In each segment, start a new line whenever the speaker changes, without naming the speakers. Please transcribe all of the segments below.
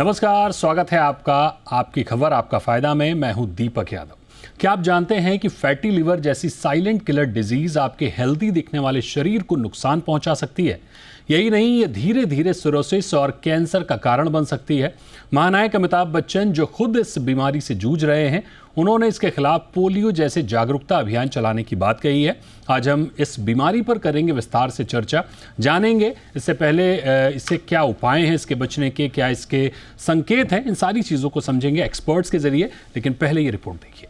नमस्कार, स्वागत है आपका आपकी खबर आपका फायदा में। मैं हूं दीपक यादव। क्या आप जानते हैं कि फैटी लिवर जैसी साइलेंट किलर डिजीज आपके हेल्दी दिखने वाले शरीर को नुकसान पहुंचा सकती है? यही नहीं, ये धीरे धीरे सिरोसिस और कैंसर का कारण बन सकती है। महानायक अमिताभ बच्चन, जो खुद इस बीमारी से जूझ रहे हैं, उन्होंने इसके खिलाफ पोलियो जैसे जागरूकता अभियान चलाने की बात कही है। आज हम इस बीमारी पर करेंगे विस्तार से चर्चा, जानेंगे इससे पहले इससे क्या उपाय हैं इसके बचने के, क्या इसके संकेत हैं, इन सारी चीज़ों को समझेंगे एक्सपर्ट्स के जरिए। लेकिन पहले ये रिपोर्ट देखिए।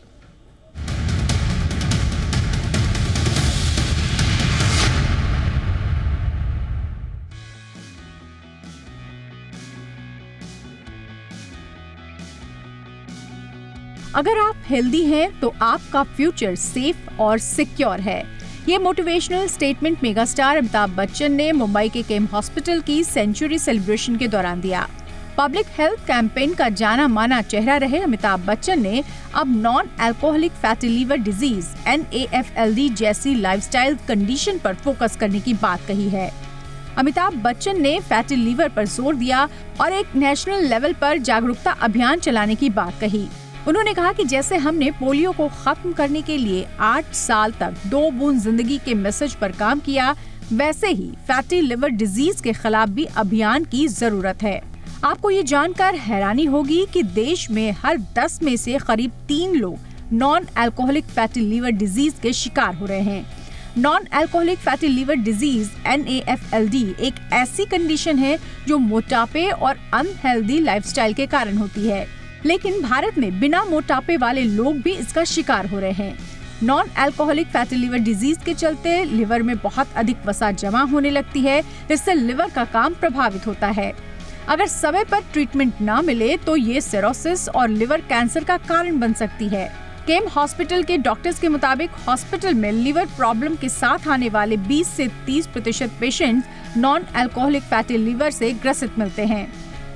अगर आप हेल्दी हैं तो आपका फ्यूचर सेफ और सिक्योर है। ये motivational statement megastar Amitabh Bachchan ने मुंबई के केम हॉस्पिटल की सेंचुरी सेलिब्रेशन के दौरान दिया। पब्लिक हेल्थ कैंपेन का जाना माना चेहरा रहे अमिताभ बच्चन ने अब non alcoholic fatty liver disease NAFLD जैसी लाइफस्टाइल कंडीशन पर फोकस करने की बात कही है। अमिताभ बच्चन ने फैटी लीवर पर जोर दिया और एक नेशनल लेवल पर जागरूकता अभियान चलाने की बात कही। उन्होंने कहा कि जैसे हमने पोलियो को खत्म करने के लिए 8 साल तक 2 बूंद जिंदगी के मैसेज पर काम किया, वैसे ही फैटी लिवर डिजीज के खिलाफ भी अभियान की जरूरत है। आपको ये जानकर हैरानी होगी कि देश में हर 10 में से करीब 3 लोग non alcoholic fatty liver disease के शिकार हो रहे हैं। Non alcoholic fatty liver disease NAFLD एक ऐसी कंडीशन है जो मोटापे और अनहेल्दी लाइफस्टाइल के कारण होती है, लेकिन भारत में बिना मोटापे वाले लोग भी इसका शिकार हो रहे हैं। Non alcoholic fatty liver disease के चलते लिवर में बहुत अधिक वसा जमा होने लगती है, जिससे लिवर का काम प्रभावित होता है। अगर समय पर ट्रीटमेंट न मिले तो ये सिरोसिस और लिवर कैंसर का कारण बन सकती है। केम हॉस्पिटल के डॉक्टर्स के मुताबिक हॉस्पिटल में लिवर प्रॉब्लम के साथ आने वाले 20 से 30% patients non alcoholic fatty liver से ग्रसित मिलते हैं।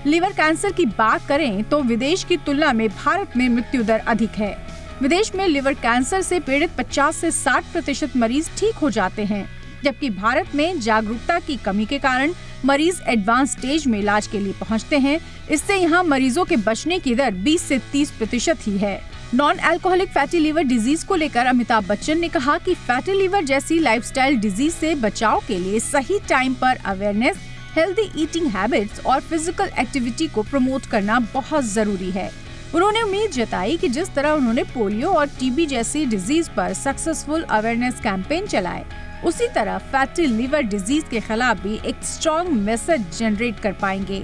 लिवर कैंसर की बात करें तो विदेश की तुलना में भारत में मृत्यु दर अधिक है। विदेश में लिवर कैंसर से पीड़ित 50 से 60% मरीज ठीक हो जाते हैं, जबकि भारत में जागरूकता की कमी के कारण मरीज एडवांस स्टेज में इलाज के लिए पहुंचते हैं। इससे यहाँ मरीजों के बचने की दर 20 से 30% ही है। Non alcoholic fatty liver disease को लेकर अमिताभ बच्चन ने कहा कि फैटी लिवर जैसी लाइफस्टाइल डिजीज से बचाव के लिए सही टाइम पर अवेयरनेस, हेल्दी ईटिंग हैबिट्स और फिजिकल एक्टिविटी को प्रमोट करना बहुत जरूरी है। उन्होंने उम्मीद जताई कि जिस तरह उन्होंने पोलियो और TB जैसी डिजीज पर सक्सेसफुल अवेयरनेस कैंपेन चलाए, उसी तरह फैटी लिवर डिजीज के खिलाफ भी एक स्ट्रॉन्ग मैसेज जनरेट कर पाएंगे।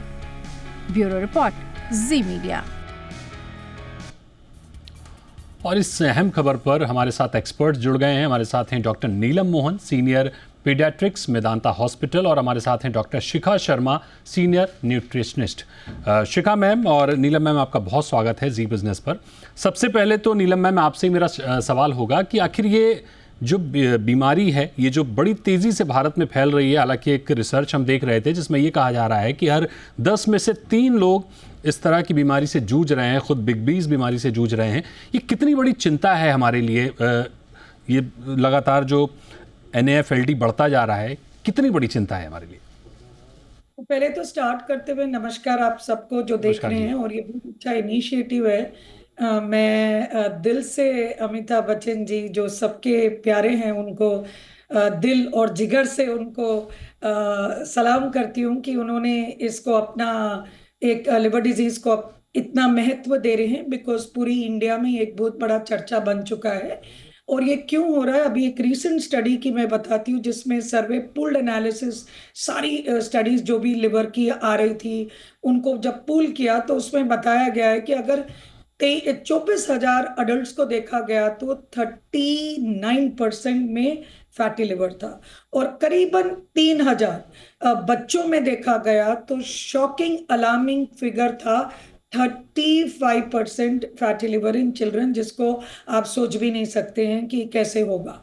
ब्यूरो रिपोर्ट, जी मीडिया।
और इस अहम खबर पर हमारे साथ एक्सपर्ट्स जुड़ गए हैं। हमारे साथ हैं doctor Neelam Mohan, senior paediatrics Medanta hospital, और हमारे साथ हैं doctor Shikha Sharma, senior nutritionist. Shikha ma'am और नीलम मैम, आपका बहुत स्वागत है जी बिजनेस पर। सबसे पहले तो नीलम मैम, आपसे मेरा सवाल होगा कि आखिर ये जो बीमारी है, ये जो बड़ी तेज़ी से भारत में फैल रही है, हालांकि एक रिसर्च हम देख रहे थे जिसमें ये कहा जा रहा है कि हर 10 में से 3 लोग इस तरह की बीमारी से जूझ रहे हैं, खुद बिग बी इस बीमारी से जूझ रहे हैं। ये कितनी बड़ी चिंता है हमारे लिए? ये लगातार जो NAFLD बढ़ता जा रहा है, कितनी बड़ी चिंता है हमारे लिए?
तो पहले तो स्टार्ट करते हुए नमस्कार आप सबको जो देख रहे हैं, और ये बहुत अच्छा इनिशिएटिव है। मैं दिल से अमिताभ बच्चन जी जो सबके प्यारे हैं, उनको दिल और जिगर से उनको सलाम करती हूँ कि उन्होंने इसको अपना एक लिवर डिजीज को इतना महत्व दे रहे हैं, बिकॉज पूरी इंडिया में एक बहुत बड़ा चर्चा बन चुका है। और ये क्यों हो रहा है, अभी एक रीसेंट स्टडी की मैं बताती हूँ, जिसमें सर्वे पूल्ड एनालिसिस, सारी स्टडीज जो भी लिवर की आ रही थी उनको जब पूल किया तो उसमें बताया गया है कि अगर 24,000 अडल्ट को देखा गया तो 39% में फैटी लिवर था, और करीबन 3,000 बच्चों में देखा गया तो शॉकिंग अलार्मिंग फिगर था 35% फैटी लिवर इन चिल्ड्रन, जिसको आप सोच भी नहीं सकते हैं कि कैसे होगा।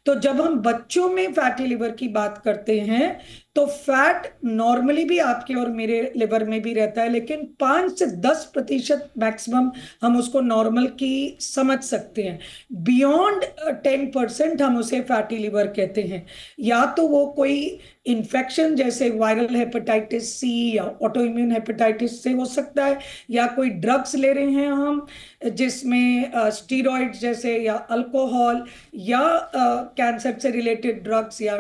तो जब हम बच्चों में फैटी लिवर की बात करते हैं तो फैट नॉर्मली भी आपके और मेरे लिवर में भी रहता है, लेकिन 5 से 10% मैक्सिमम हम उसको नॉर्मल की समझ सकते हैं। बियॉन्ड 10% हम उसे फैटी लिवर कहते हैं। या तो वो कोई इन्फेक्शन जैसे वायरल हेपेटाइटिस सी या ऑटो इम्यून हेपेटाइटिस से हो सकता है, या कोई ड्रग्स ले रहे हैं हम जिसमें स्टीरॉइड जैसे या अल्कोहल या कैंसर से रिलेटेड ड्रग्स या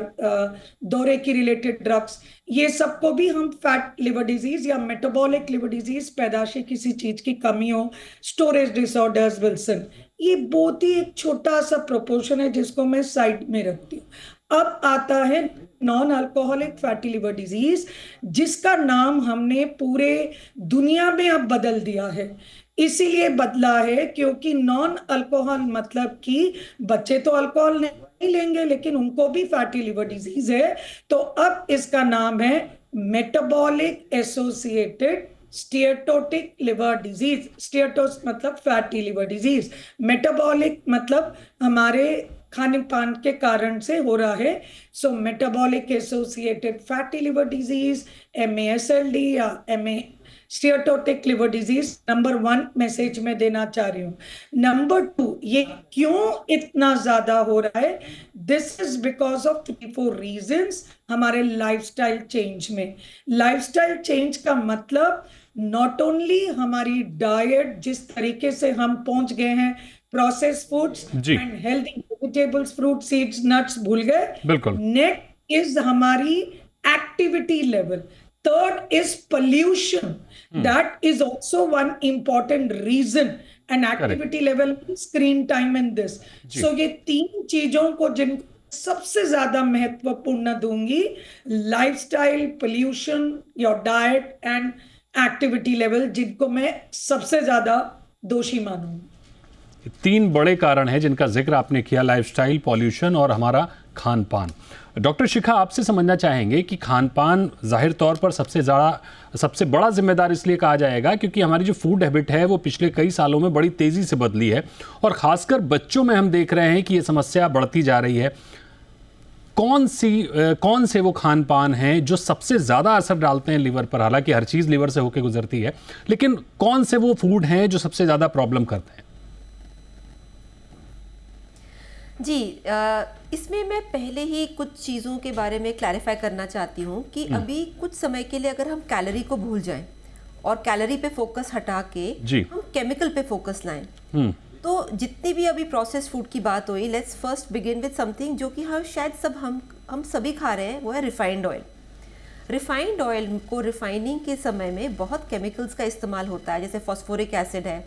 दौरे की रिलेटेड ड्रग्स, ये सबको भी हम फैट लिवर डिजीज या मेटाबॉलिक लिवर डिजीज, पैदाशी किसी चीज की कमी हो, स्टोरेज डिसऑर्डर्स, विल्सन, ये बहुत ही एक छोटा सा प्रोपोर्शन है जिसको मैं साइड में रखती हूँ। अब आता है non alcoholic fatty liver disease, जिसका नाम हमने पूरे दुनिया में अब बदल दिया है। इसीलिए बदला है क्योंकि नॉन अल्कोहल मतलब कि बच्चे तो अल्कोहल नहीं लेंगे लेकिन उनको भी फैटी लिवर डिजीज है, तो अब इसका नाम है मेटाबॉलिक एसोसिएटेड स्टीयटोटिक लिवर डिजीज। स्टीयटोस मतलब फैटी लिवर डिजीज, मेटाबॉलिक मतलब हमारे खाने पान के कारण से हो रहा है। So metabolic associated fatty liver disease, MASLD या steatotic liver disease, number 1 message में देना चाह रही हूँ। नंबर 2, ये क्यों इतना ज्यादा हो रहा है? This is because of 3-4 reasons हमारे लाइफस्टाइल चेंज में। लाइफस्टाइल चेंज का मतलब नॉट ओनली हमारी डाइट, जिस तरीके से हम पहुंच गए हैं processed foods and healthy vegetables, fruit, seeds, nuts भूल गए।
बिल्कुल।
नेक्स्ट इज हमारी activity level. Third is pollution. That is also one important reason. And activity level, screen time and this. So ये 3 चीजों को जिन सबसे ज्यादा महत्वपूर्ण दूंगी, lifestyle, pollution, your diet and activity level, जिनको मैं सबसे ज्यादा दोषी मानूंगी।
3 बड़े कारण हैं जिनका जिक्र आपने किया, लाइफस्टाइल, पॉल्यूशन और हमारा खान पान। डॉक्टर शिखा, आपसे समझना चाहेंगे कि खान पान जाहिर तौर पर सबसे बड़ा जिम्मेदार इसलिए कहा जाएगा क्योंकि हमारी जो फूड हैबिट है वो पिछले कई सालों में बड़ी तेज़ी से बदली है और ख़ासकर बच्चों में हम देख रहे हैं कि ये समस्या बढ़ती जा रही है। कौन से वो खान पान हैं जो सबसे ज़्यादा असर डालते हैं लिवर पर? हालांकि हर चीज़ लिवर से होकर गुजरती है, लेकिन कौन से वो फूड हैं जो सबसे ज़्यादा प्रॉब्लम करते हैं?
जी, इसमें मैं पहले ही कुछ चीज़ों के बारे में क्लैरिफाई करना चाहती हूँ कि अभी कुछ समय के लिए अगर हम कैलोरी को भूल जाएं और कैलोरी पे फोकस हटा के हम केमिकल पे फोकस लाएं, तो जितनी भी अभी प्रोसेस फूड की बात हुई, let's first begin with something जो कि शायद हम सभी खा रहे हैं, वो है रिफाइंड ऑयल। रिफाइंड ऑयल को रिफाइनिंग के समय में बहुत केमिकल्स का इस्तेमाल होता है, जैसे फॉस्फोरिक एसिड है,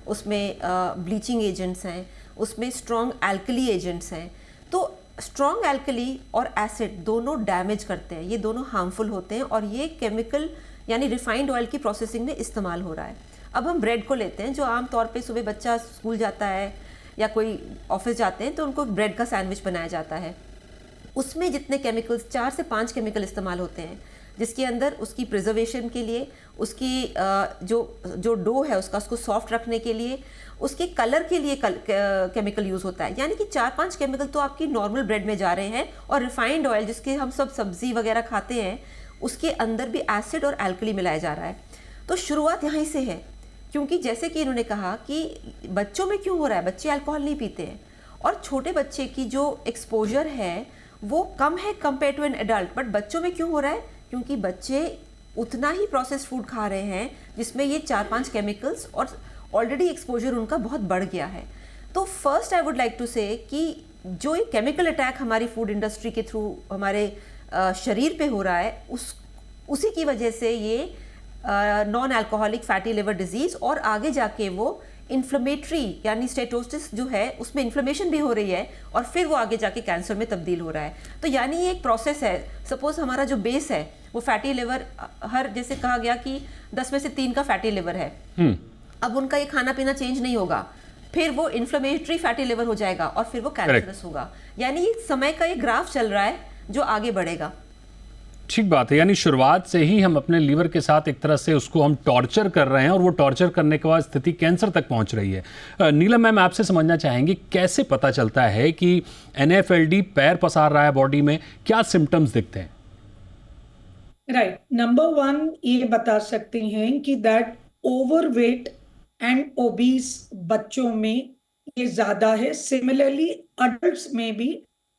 उसमें ब्लीचिंग एजेंट्स हैं, उसमें स्ट्रॉन्ग एल्कली एजेंट्स हैं। तो स्ट्रॉन्ग एल्कली और एसिड दोनों डैमेज करते हैं, ये दोनों हार्मफुल होते हैं और ये केमिकल यानी रिफाइंड ऑयल की प्रोसेसिंग में इस्तेमाल हो रहा है। अब हम ब्रेड को लेते हैं, जो आमतौर पे सुबह बच्चा स्कूल जाता है या कोई ऑफिस जाते हैं तो उनको ब्रेड का सैंडविच बनाया जाता है। उसमें जितने केमिकल्स, 4 से 5 केमिकल इस्तेमाल होते हैं, जिसके अंदर उसकी प्रिजर्वेशन के लिए, उसकी जो डो है उसको सॉफ्ट रखने के लिए, उसके कलर के लिए केमिकल यूज़ होता है। यानी कि 4-5 केमिकल तो आपकी नॉर्मल ब्रेड में जा रहे हैं और रिफाइंड ऑयल जिसके हम सब सब्जी वगैरह खाते हैं उसके अंदर भी एसिड और एल्कली मिलाया जा रहा है। तो शुरुआत यहीं से है, क्योंकि जैसे कि इन्होंने कहा कि बच्चों में क्यों हो रहा है, बच्चे अल्कोहल नहीं पीते हैं और छोटे बच्चे की जो एक्सपोजर है वो कम है compare to an adult, but बच्चों में क्यों हो रहा है? क्योंकि बच्चे उतना ही प्रोसेस्ड फूड खा रहे हैं जिसमें ये 4-5 केमिकल्स और ऑलरेडी एक्सपोजर उनका बहुत बढ़ गया है। तो first I would like to say कि जो ये केमिकल अटैक हमारी फूड इंडस्ट्री के थ्रू हमारे शरीर पे हो रहा है, उसी की वजह से ये non alcoholic fatty liver disease और आगे जाके वो इन्फ्लेमेटरी यानी स्टेटोसिस जो है उसमें इन्फ्लेमेशन भी हो रही है और फिर वो आगे जाके कैंसर में तब्दील हो रहा है। तो यानी ये एक प्रोसेस है। सपोज हमारा जो बेस है वो फैटी लिवर, जैसे कहा गया कि 10 में से 3 का फैटी लिवर है, अब उनका ये खाना पीना चेंज नहीं होगा, फिर वो इन्फ्लेमेटरी फैटी लिवर हो जाएगा और फिर वो कैंसरस होगा। यानी समय का ये ग्राफ चल रहा है जो आगे बढ़ेगा।
ठीक बात है, यानी शुरुआत से ही हम अपने लीवर के साथ एक तरह से उसको हम टॉर्चर कर रहे हैं और वो टॉर्चर करने के बाद स्थिति कैंसर तक पहुंच रही है। नीलम मैम, आपसे समझना चाहेंगे कैसे पता चलता है कि NAFLD पैर पसार रहा है बॉडी में, क्या सिम्टम्स दिखते हैं?
राइट, नंबर वन ये बता सकते हैं कि दैट ओवरवेट एंड ओबीस बच्चों में ये ज्यादा है। सिमिलरली अडल्ट्स में भी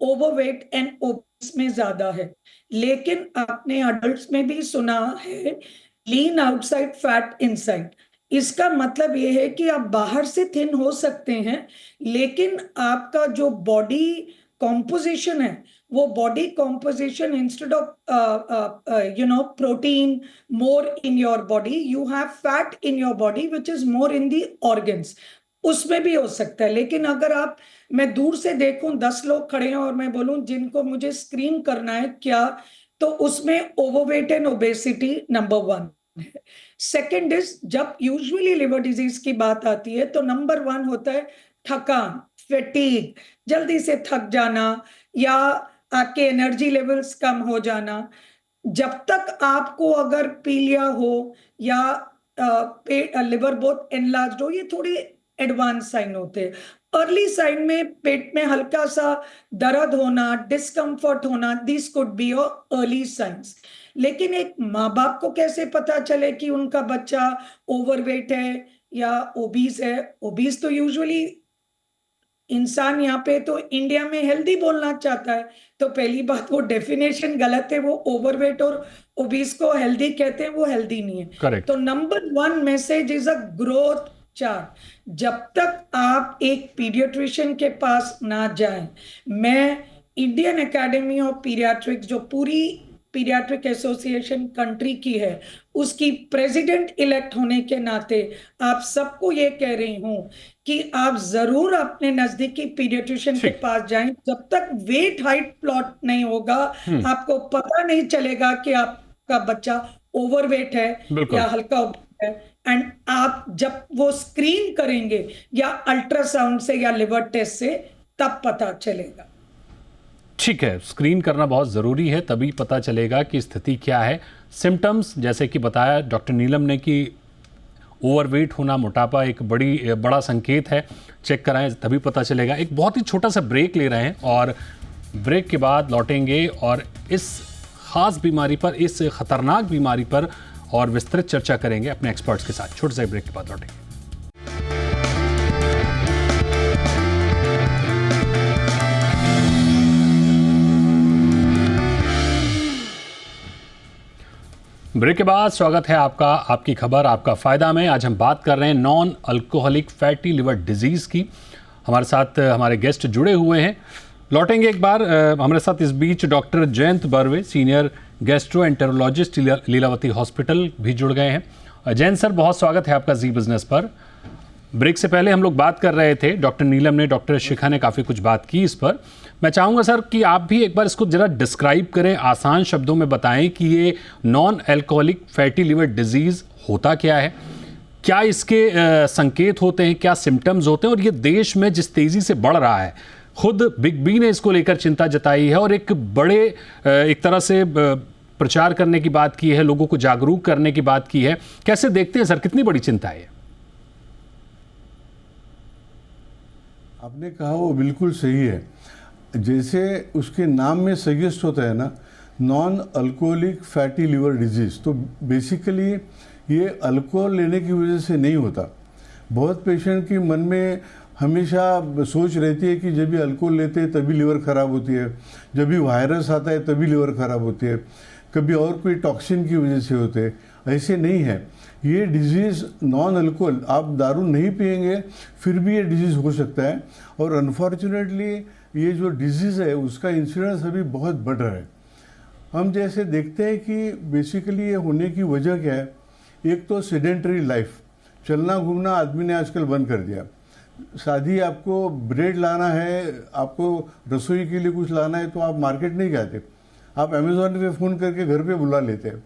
ओवरवेट एंड ओबीस में ज्यादा है। लेकिन आपने अडल्ट्स में भी सुना है लीन आउटसाइड फैट इनसाइड। इसका मतलब ये है कि आप बाहर से थिन हो सकते हैं, लेकिन आपका जो बॉडी कॉम्पोजिशन है वो body composition instead of protein more in your body you have fat in your body which is more in the organs. उसमें भी हो सकता है। लेकिन अगर आप, मैं दूर से देखूं 10 लोग खड़े हैं और मैं बोलूं जिनको मुझे स्क्रीन करना है क्या, तो उसमें overweight and obesity number one है। सेकेंड इज, जब यूजुअली लिवर डिजीज की बात आती है तो नंबर वन होता है थकान, फैटीग, जल्दी से थक जाना या आपके एनर्जी लेवल्स कम हो जाना। जब तक आपको अगर पीलिया हो या लिवर बहुत एनलार्ज्ड हो, ये थोड़े एडवांस साइन होते हैं। अर्ली साइन में पेट में हल्का सा दर्द होना, डिस्कम्फर्ट होना, this could be early signs. लेकिन एक माँ बाप को कैसे पता चले कि उनका बच्चा ओवरवेट है या ओबीस है? ओबीस तो यूजुअली इंसान यहाँ पे तो इंडिया में हेल्दी बोलना चाहता है, तो पहली बात वो डेफिनेशन गलत है। वो ओवरवेट और ओबीस को हेल्दी कहते हैं, वो हेल्दी नहीं है।
करेक्ट।
तो number one message is a growth chart. जब तक आप एक पीडियाट्रिशियन के पास ना जाएं, मैं इंडियन एकेडमी ऑफ पीडियाट्रिक्स जो पूरी पीडियाट्रिक एसोसिएशन कंट्री की है उसकी प्रेसिडेंट इलेक्ट होने के नाते आप सबको ये कह रही हूं कि आप जरूर अपने नजदीकी पीडियाट्रिशियन के पास जाएं। जब तक वेट हाइट प्लॉट नहीं होगा आपको पता नहीं चलेगा कि आपका बच्चा ओवरवेट है या हल्का ओवरवेट है। एंड आप जब वो स्क्रीन करेंगे या अल्ट्रासाउंड से या लिवर टेस्ट से, तब पता चलेगा।
ठीक है, स्क्रीन करना बहुत ज़रूरी है, तभी पता चलेगा कि स्थिति क्या है। सिम्टम्स जैसे कि बताया डॉक्टर नीलम ने कि ओवरवेट होना, मोटापा एक बड़ा संकेत है। चेक कराएं तभी पता चलेगा। एक बहुत ही छोटा सा ब्रेक ले रहे हैं और ब्रेक के बाद लौटेंगे और इस ख़ास बीमारी पर, इस ख़तरनाक बीमारी पर और विस्तृत चर्चा करेंगे अपने एक्सपर्ट्स के साथ। छोटे से ब्रेक के बाद लौटेंगे। ब्रेक के बाद स्वागत है आपका आपकी खबर आपका फ़ायदा में। आज हम बात कर रहे हैं non alcoholic fatty liver disease की। हमारे साथ हमारे गेस्ट जुड़े हुए हैं। लौटेंगे एक बार। हमारे साथ इस बीच doctor Jayant Barve, senior gastroenterologist, Lilavati hospital भी जुड़ गए हैं। जयंत सर, बहुत स्वागत है आपका जी बिजनेस पर। ब्रेक से पहले हम लोग बात कर रहे थे, डॉक्टर नीलम ने, डॉक्टर शिखा ने काफ़ी कुछ बात की इस पर। मैं चाहूँगा सर कि आप भी एक बार इसको ज़रा डिस्क्राइब करें, आसान शब्दों में बताएं कि ये non alcoholic fatty liver disease होता क्या है, क्या इसके संकेत होते हैं, क्या सिम्टम्स होते हैं, और ये देश में जिस तेज़ी से बढ़ रहा है, खुद बिग बी ने इसको लेकर चिंता जताई है और एक तरह से प्रचार करने की बात की है, लोगों को जागरूक करने की बात की है। कैसे देखते हैं सर, कितनी बड़ी चिंता है?
आपने कहा वो बिल्कुल सही है। जैसे उसके नाम में सजेस्ट होता है ना, non alcoholic fatty liver disease, तो बेसिकली ये अल्कोहल लेने की वजह से नहीं होता। बहुत पेशेंट के मन में हमेशा सोच रहती है कि जब भी अल्कोहल लेते हैं तभी लिवर ख़राब होती है, जब भी वायरस आता है तभी लिवर ख़राब होती है, कभी और कोई टॉक्सिन की वजह से होते हैं। ऐसे नहीं है। ये डिजीज़ नॉन अल्कोहल, आप दारू नहीं पिएंगे फिर भी ये डिजीज़ हो सकता है। और अनफॉर्चुनेटली ये जो डिजीज़ है उसका इंसिडेंस अभी बहुत बढ़ रहा है। हम जैसे देखते हैं कि बेसिकली ये होने की वजह क्या है। एक तो सेडेंटरी लाइफ, चलना घूमना आदमी ने आजकल बंद कर दिया। शादी, आपको ब्रेड लाना है, आपको रसोई के लिए कुछ लाना है तो आप मार्केट नहीं जाते, आप अमेज़ॉन पे फ़ोन करके घर पे बुला लेते हैं।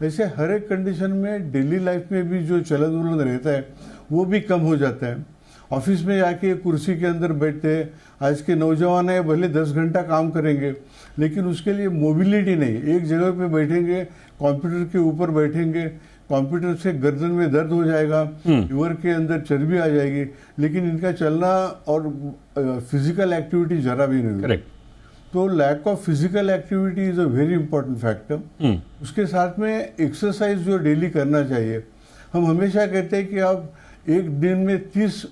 ऐसे हर एक कंडीशन में डेली लाइफ में भी जो चलन वलन रहता है वो भी कम हो जाता है। ऑफिस में जाके कुर्सी के अंदर बैठते हैं। आज के नौजवान है, भले 10 घंटा काम करेंगे लेकिन उसके लिए मोबिलिटी नहीं। एक जगह पे बैठेंगे, कंप्यूटर के ऊपर बैठेंगे, कंप्यूटर से गर्दन में दर्द हो जाएगा, लिवर के अंदर चर्बी आ जाएगी, लेकिन इनका चलना और फिजिकल एक्टिविटी जरा भी नहीं।
करेक्ट।
तो lack of physical activity is a very important factor. उसके साथ में एक्सरसाइज जो डेली करना चाहिए। हम हमेशा कहते हैं कि आप एक दिन में 30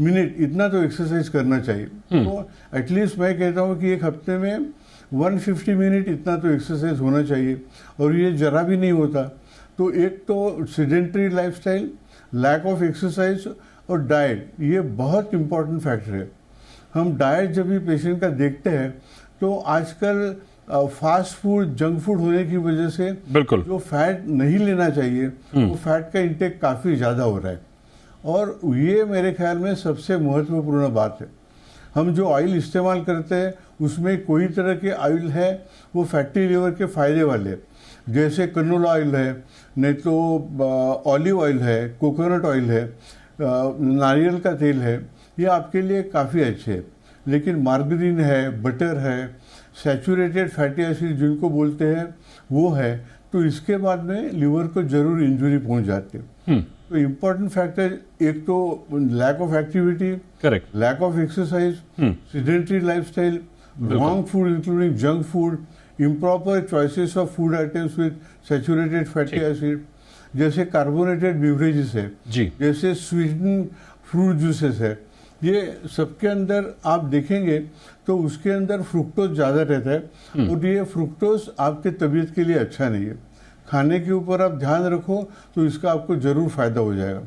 मिनट इतना तो एक्सरसाइज करना चाहिए। तो एटलीस्ट मैं कहता हूँ कि एक हफ्ते में 150 मिनट इतना तो एक्सरसाइज होना चाहिए, और ये जरा भी नहीं होता। तो एक तो sedentary lifestyle, lack of exercise और डाइट, ये बहुत इंपॉर्टेंट फैक्टर है। हम डाइट जब भी पेशेंट का देखते हैं तो आजकल फास्ट फूड, जंक फूड होने की वजह से
बिल्कुल
जो फैट नहीं लेना चाहिए वो फैट का इंटेक काफ़ी ज़्यादा हो रहा है, और ये मेरे ख्याल में सबसे महत्वपूर्ण बात है। हम जो ऑयल इस्तेमाल करते हैं उसमें कोई तरह के ऑयल है वो फैटी लिवर के फ़ायदे वाले, जैसे कनोला ऑयल है, नहीं तो ऑलिव ऑयल है, कोकोनट ऑयल है, नारियल का तेल है, ये आपके लिए काफ़ी अच्छे हैं। लेकिन मार्गरीन है, बटर है, सैचुरेटेड फैटी एसिड जिनको बोलते हैं वो है, तो इसके बाद में लिवर को जरूर इंजरी पहुंच जाती है। तो इम्पोर्टेंट फैक्टर एक तो lack of activity,
correct,
lack of exercise, sedentary lifestyle, wrong food including junk food, improper choices of food items with saturated fatty acid, जैसे कार्बोनेटेड बिवरेजेस है
जी,
जैसे स्वीटन फ्रूट जूसेस है, ये सबके अंदर आप देखेंगे तो उसके अंदर फ्रुक्टोज ज़्यादा रहता है, और ये फ्रुक्टोज आपके तबीयत के लिए अच्छा नहीं है। खाने के ऊपर आप ध्यान रखो तो इसका आपको ज़रूर फायदा हो जाएगा।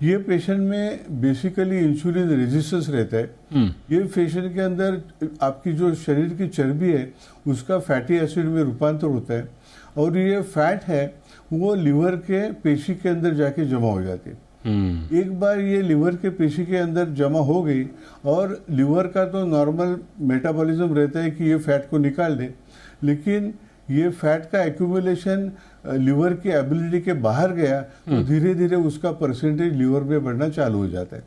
ये पेशेंट में बेसिकली इंसुलिन रेजिस्टेंस रहता है। ये पेशेंट के अंदर आपकी जो शरीर की चर्बी है उसका फैटी एसिड में रूपांतर होता है, और ये फैट है वो लिवर के पेशी के अंदर जाके जमा हो जाती है। एक बार ये लिवर के पेशी के अंदर जमा हो गई, और लिवर का तो नॉर्मल मेटाबॉलिज्म रहता है कि ये फैट को निकाल दे, लेकिन ये फैट का एक्यूमुलेशन लिवर की एबिलिटी के बाहर गया तो धीरे धीरे उसका परसेंटेज लिवर में बढ़ना चालू हो जाता है।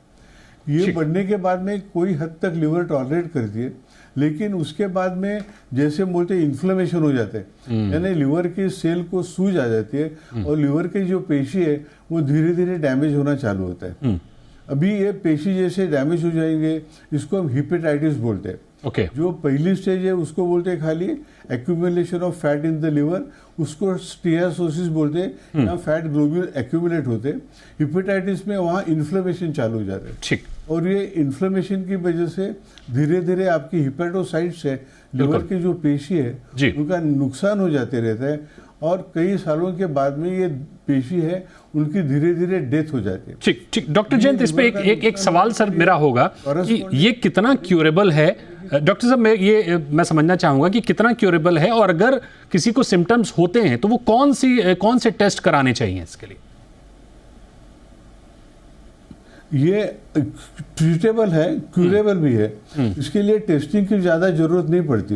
ये बढ़ने के बाद में कोई हद तक लिवर टॉलरेट करती है, लेकिन उसके बाद में जैसे बोलते हैं इन्फ्लेमेशन हो जाते हैं, यानी लिवर की सेल को सूज आ जाती है, और लिवर की जो पेशी है वो धीरे धीरे डैमेज होना चालू होता है। अभी ये पेशी जैसे डैमेज हो जाएंगे, इसको हम हिपेटाइटिस बोलते हैं। जो पहली स्टेज है उसको बोलते हैं खाली accumulation of fat in the liver, उसको स्टीयासोसिस बोलते हैं, यहाँ फैट ग्लोब्यूल एक्यूमुलेट होते हैं। हिपेटाइटिस में वहाँ इन्फ्लेमेशन चालू हो जाते हैं, ठीक, और ये इन्फ्लेमेशन की वजह से धीरे धीरे आपकी हिपेटोसाइट्स है, लिवर की जो पेशी है उनका नुकसान हो जाते रहता है, और कई सालों के बाद में ये पेशी है उनकी धीरे धीरे डेथ हो जाती है। ठीक
ठीक, डॉक्टर जयंत, इस पे एक सवाल सर मेरा होगा कि ये कितना क्यूरेबल है? डॉक्टर साहब, मैं समझना चाहूंगा कि कितना क्यूरेबल है, और अगर किसी को सिम्टम्स होते हैं तो वो कौन से टेस्ट कराने चाहिए इसके लिए?
ये ट्रीटेबल है, क्यूरेबल भी है, इसके लिए टेस्टिंग की ज़्यादा जरूरत नहीं पड़ती।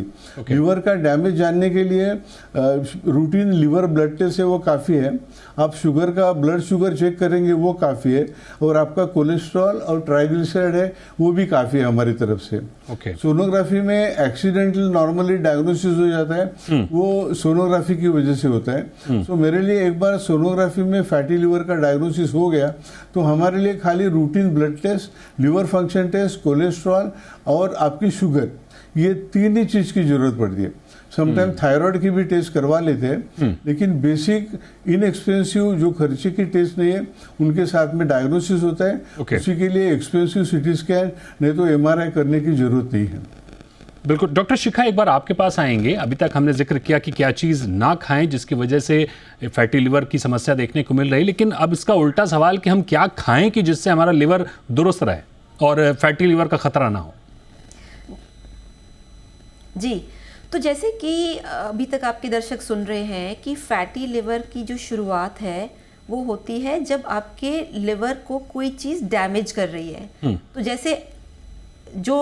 लिवर का डैमेज जानने के लिए रूटीन लिवर ब्लड टेस्ट है वो काफ़ी है, आप शुगर का ब्लड शुगर चेक करेंगे वो काफ़ी है, और आपका कोलेस्ट्रॉल और ट्राइग्लिसराइड है वो भी काफ़ी है हमारी तरफ से। सोनोग्राफी में एक्सीडेंटल नॉर्मली डायग्नोसिस हो जाता है, वो सोनोग्राफी की वजह से होता है। तो मेरे लिए एक बार सोनोग्राफी में फैटी लिवर का डायग्नोसिस हो गया तो हमारे लिए खाली routine blood test, liver function test, cholesterol और आपकी शुगर, ये तीन ही चीज की जरूरत पड़ती है। समटाइम थायराइड की भी टेस्ट करवा लेते हैं, लेकिन बेसिक इनएक्सपेंसिव जो खर्चे की टेस्ट नहीं है उनके साथ में डायग्नोसिस होता है। उसी के लिए एक्सपेंसिव सीटी स्कैन नहीं तो एमआरआई करने की जरूरत नहीं है।
बिल्कुल। डॉक्टर शिखा, एक बार आपके पास आएंगे। अभी तक हमने जिक्र किया कि क्या चीज़ ना खाएं जिसकी वजह से फैटी लिवर की समस्या देखने को मिल रही, लेकिन अब इसका उल्टा सवाल कि हम क्या खाएं कि जिससे हमारा लिवर दुरुस्त रहे और फैटी लिवर का खतरा ना हो।
जी, तो जैसे कि अभी तक आपके दर्शक सुन रहे हैं कि फैटी लिवर की जो शुरुआत है वो होती है जब आपके लिवर को कोई चीज़ डैमेज कर रही है। तो जैसे जो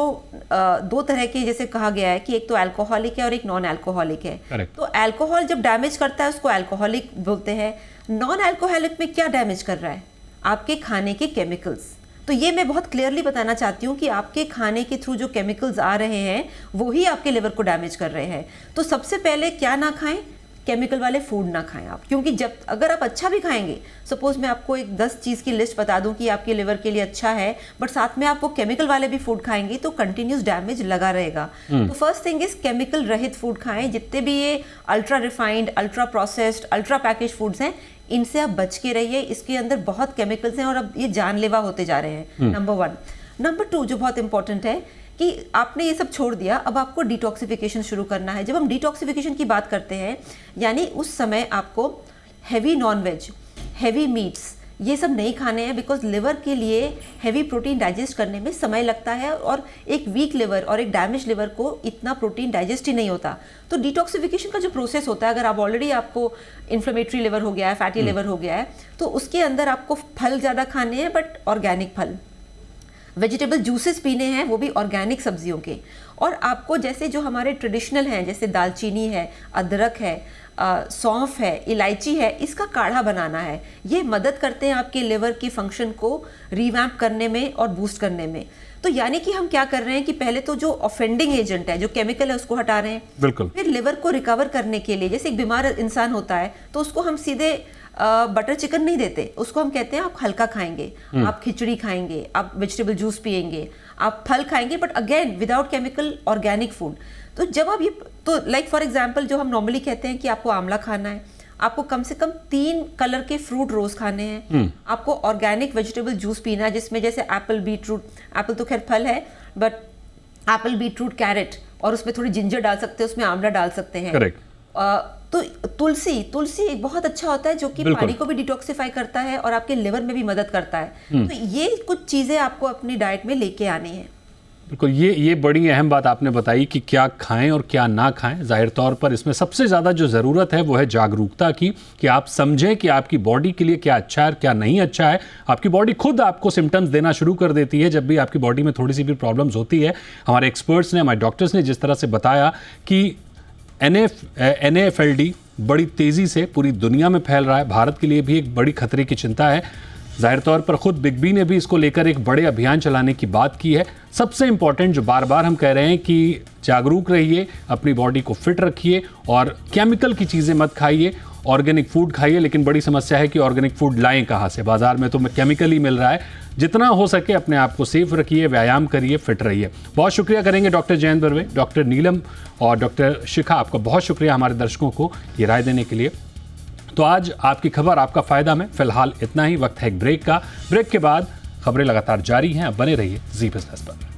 दो तरह के जैसे कहा गया है कि एक तो अल्कोहलिक है और एक नॉन अल्कोहलिक है। Correct. तो अल्कोहल जब डैमेज करता है उसको अल्कोहलिक बोलते हैं। नॉन अल्कोहलिक में क्या डैमेज कर रहा है? आपके खाने के केमिकल्स। तो ये मैं बहुत क्लियरली बताना चाहती हूँ कि आपके खाने के थ्रू जो केमिकल्स आ रहे हैं वो ही आपके लिवर को डैमेज कर रहे हैं। तो सबसे पहले क्या ना खाएं? केमिकल वाले फूड ना खाएं आप, क्योंकि जब अगर आप अच्छा भी खाएंगे, सपोज मैं आपको एक 10 चीज़ की लिस्ट बता दूं कि आपके लिवर के लिए अच्छा है, बट साथ में आप वो केमिकल वाले भी फूड खाएंगे तो कंटिन्यूस डैमेज लगा रहेगा। तो फर्स्ट थिंग इज केमिकल रहित फूड खाएं। जितने भी ये ultra refined, ultra processed, ultra package foods हैं, इनसे आप बच के रहिए। इसके अंदर बहुत केमिकल्स हैं और अब ये जानलेवा होते जा रहे हैं। नंबर 1। नंबर 2 जो बहुत इंपॉर्टेंट है कि आपने ये सब छोड़ दिया, अब आपको डिटॉक्सिफिकेशन शुरू करना है। जब हम डिटॉक्सिफिकेशन की बात करते हैं, यानी उस समय आपको हैवी नॉनवेज, हैवी मीट्स, ये सब नहीं खाने हैं, बिकॉज लिवर के लिए हैवी प्रोटीन डाइजेस्ट करने में समय लगता है और एक वीक लिवर और एक डैमेज लिवर को इतना प्रोटीन डाइजेस्ट ही नहीं होता। तो डिटॉक्सिफिकेशन का जो प्रोसेस होता है, अगर आप ऑलरेडी आपको इन्फ्लेमेटरी लिवर हो गया है, फैटी लिवर हो गया है, तो उसके अंदर आपको फल ज़्यादा खाने हैं, बट ऑर्गेनिक फल, वेजिटेबल जूसेस पीने हैं, वो भी ऑर्गेनिक सब्जियों के। और आपको जैसे जो हमारे ट्रेडिशनल हैं, जैसे दालचीनी है, अदरक है, सौंफ है, इलायची है, इसका काढ़ा बनाना है। ये मदद करते हैं आपके लिवर की फंक्शन को रिवैम्प करने में और बूस्ट करने में। तो यानी कि हम क्या कर रहे हैं कि पहले तो जो ऑफेंडिंग एजेंट है, जो केमिकल है, उसको हटा रहे हैं।
बिल्कुल।
फिर लिवर को रिकवर करने के लिए, जैसे एक बीमार इंसान होता है तो उसको हम सीधे बटर चिकन नहीं देते, उसको हम कहते हैं आप हल्का खाएंगे, आप खिचड़ी खाएंगे, आप वेजिटेबल जूस पिएंगे, आप फल खाएंगे, but again without chemical, organic food. तो जब आप ये, तो लाइक फॉर एग्जांपल जो हम नॉर्मली कहते हैं कि आपको आंवला खाना है, आपको कम से कम 3 कलर के फ्रूट रोज खाने हैं, आपको ऑर्गेनिक वेजिटेबल जूस पीना है, जिसमें जैसे एप्पल, बीटरूट, एप्पल तो खैर फल है, बट एप्पल, बीटरूट, कैरेट, और उसमें थोड़ी जिंजर डाल सकते हैं, उसमें आंवला डाल सकते हैं।
करेक्ट।
तो तुलसी एक बहुत अच्छा होता है जो कि पानी को भी डिटॉक्सिफाई करता है और आपके लिवर में भी मदद करता है। तो ये कुछ चीजें आपको अपनी डाइट में लेके आनी है।
बिल्कुल, ये बड़ी अहम बात आपने बताई कि क्या खाएं और क्या ना खाएं। जाहिर तौर पर इसमें सबसे ज़्यादा जो ज़रूरत है वो है जागरूकता की, कि आप समझें कि आपकी बॉडी के लिए क्या अच्छा है और क्या नहीं अच्छा है। आपकी बॉडी खुद आपको सिम्टम्स देना शुरू कर देती है जब भी आपकी बॉडी में थोड़ी सी भी प्रॉब्लम्स होती है। हमारे एक्सपर्ट्स ने, हमारे डॉक्टर्स ने जिस तरह से बताया कि NAFLD बड़ी तेज़ी से पूरी दुनिया में फैल रहा है, भारत के लिए भी एक बड़ी खतरे की चिंता है। जाहिर तौर पर खुद बिग बी ने भी इसको लेकर एक बड़े अभियान चलाने की बात की है। सबसे इम्पॉर्टेंट जो बार बार हम कह रहे हैं कि जागरूक रहिए, अपनी बॉडी को फिट रखिए और केमिकल की चीज़ें मत खाइए, ऑर्गेनिक फूड खाइए। लेकिन बड़ी समस्या है कि ऑर्गेनिक फूड लाएं कहाँ से, बाजार में तो केमिकल ही मिल रहा है। जितना हो सके अपने आप को सेफ रखिए, व्यायाम करिए, फिट रहिए। बहुत शुक्रिया करेंगे डॉक्टर जयंत बर्वे, डॉक्टर नीलम और डॉक्टर शिखा, आपका बहुत शुक्रिया हमारे दर्शकों को ये राय देने के लिए। तो आज आपकी खबर आपका फायदा में फिलहाल इतना ही। वक्त है एक ब्रेक का। ब्रेक के बाद खबरें लगातार जारी हैं, अब बने रहिए जी बिजनेस पर।